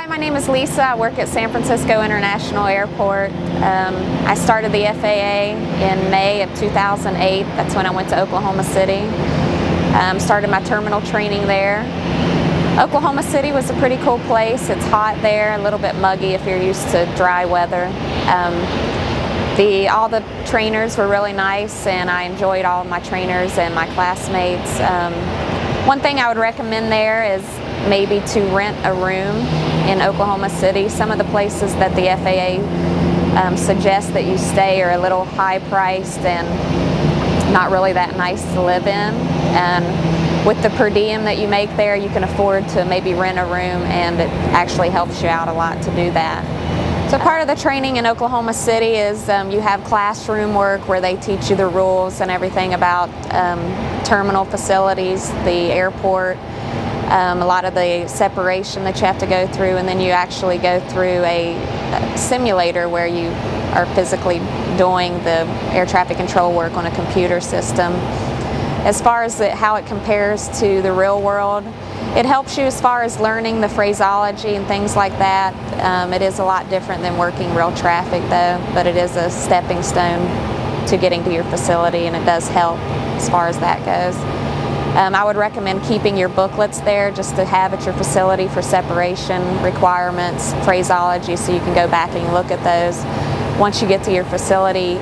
Hi, my name is Lisa. I work at San Francisco International Airport. I started the FAA in May of 2008. That's when I went to Oklahoma City. Started my terminal training there. Oklahoma City was a pretty cool place. It's hot there, a little bit muggy if you're used to dry weather. All the trainers were really nice, and I enjoyed all of my trainers and my classmates. One thing I would recommend there is maybe to rent a room in Oklahoma City. Some of the places that the FAA suggests that you stay are a little high priced and not really that nice to live in. And with the per diem that you make there, you can afford to maybe rent a room, and it actually helps you out a lot to do that. So part of the training in Oklahoma City is you have classroom work where they teach you the rules and everything about terminal facilities, the airport, a lot of the separation that you have to go through, and then you actually go through a simulator where you are physically doing the air traffic control work on a computer system. As far as how it compares to the real world, it helps you as far as learning the phraseology and things like that. It is a lot different than working real traffic though, but it is a stepping stone to getting to your facility, and it does help as far as that goes. I would recommend keeping your booklets there just to have at your facility for separation requirements, phraseology, so you can go back and look at those. Once you get to your facility,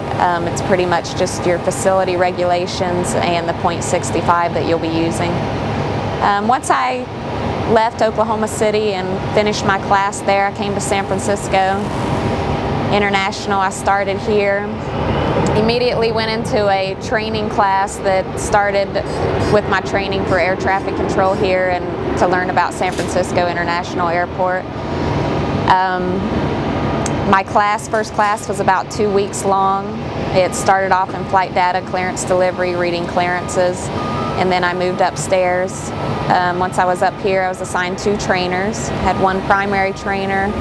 it's pretty much just your facility regulations and the .65 that you'll be using. Once I left Oklahoma City and finished my class there, I came to San Francisco International. I started here. Immediately went into a training class that started with my training for air traffic control here and to learn about San Francisco International Airport. My first class was about 2 weeks long. It started off in flight data, clearance delivery, reading clearances, and then I moved upstairs. Once I was up here, I was assigned 2 trainers. Had one primary trainer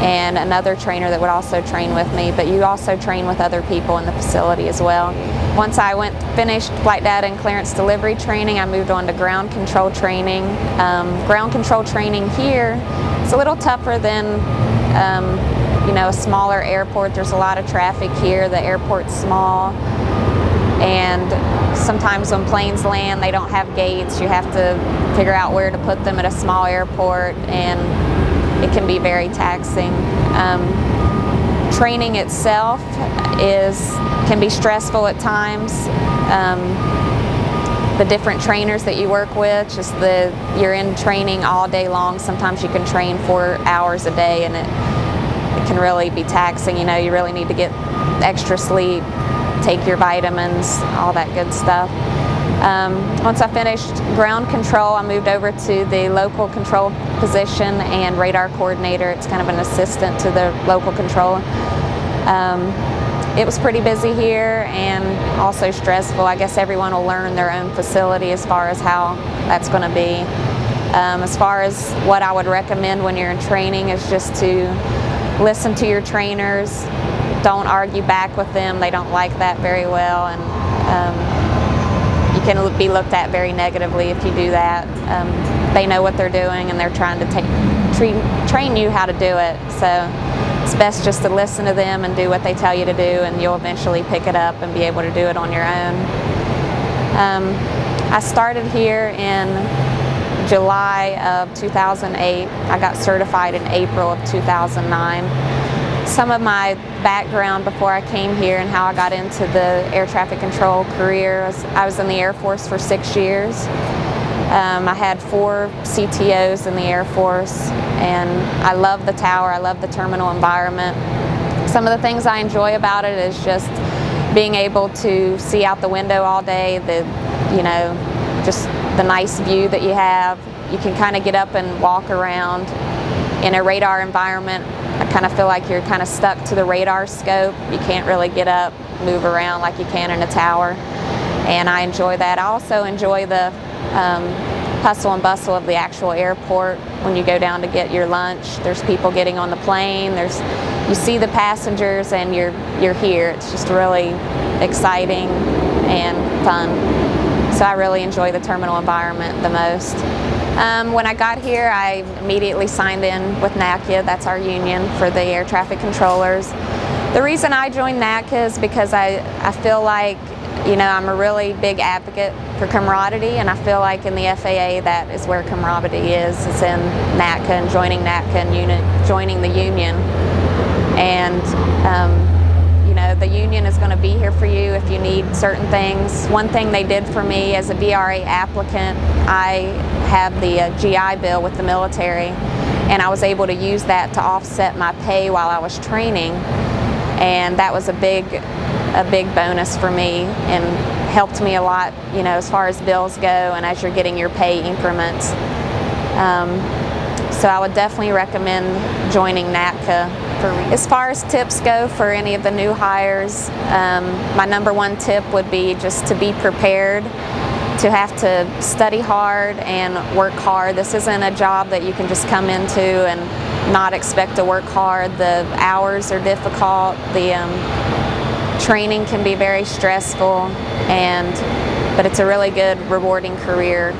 and another trainer that would also train with me, but you also train with other people in the facility as well. Once I finished flight data and clearance delivery training, I moved on to ground control training. Ground control training here is a little tougher than a smaller airport. There's a lot of traffic here. The airport's small, and sometimes when planes land, they don't have gates. You have to figure out where to put them at a small airport, and it can be very taxing. Training itself can be stressful at times. The different trainers that you work with, you're in training all day long. Sometimes you can train 4 hours a day, and it can really be taxing. You really need to get extra sleep, take your vitamins, all that good stuff. Once I finished ground control, I moved over to the local control position and radar coordinator. It's kind of an assistant to the local control. It was pretty busy here and also stressful. I guess everyone will learn their own facility as far as how that's going to be. As far as what I would recommend when you're in training is just to listen to your trainers. Don't argue back with them. They don't like that very well, and you can be looked at very negatively if you do that. They know what they're doing, and they're trying to train you how to do it. So it's best just to listen to them and do what they tell you to do, and you'll eventually pick it up and be able to do it on your own. I started here in July of 2008. I got certified in April of 2009. Some of my background before I came here and how I got into the air traffic control career was I was in the Air Force for 6 years. I had 4 CTOs in the Air Force, and I love the tower. I love the terminal environment. Some of the things I enjoy about it is just being able to see out the window all day, just the nice view that you have. You can kind of get up and walk around. In a radar environment, I kind of feel like you're kind of stuck to the radar scope. You can't really get up, move around like you can in a tower, and I enjoy that. I also enjoy the hustle and bustle of the actual airport. When you go down to get your lunch, there's people getting on the plane. You see the passengers, and you're here. It's just really exciting and fun. So I really enjoy the terminal environment the most. When I got here, I immediately signed in with NATCA. That's our union for the air traffic controllers. The reason I joined NATCA is because I feel like, you know, I'm a really big advocate for camaraderie, and I feel like in the FAA that is where camaraderie is. It's in NATCA and joining NATCA and joining the union. And you know, the union is going to be here for you if you need certain things. One thing they did for me as a VRA applicant, I have the GI Bill with the military, and I was able to use that to offset my pay while I was training, and that was a big bonus for me and helped me a lot, you know, as far as bills go and as you're getting your pay increments. So I would definitely recommend joining NATCA. As far as tips go for any of the new hires, my number one tip would be just to be prepared, to have to study hard and work hard. This isn't a job that you can just come into and not expect to work hard. The hours are difficult, the training can be very stressful, but it's a really good, rewarding career.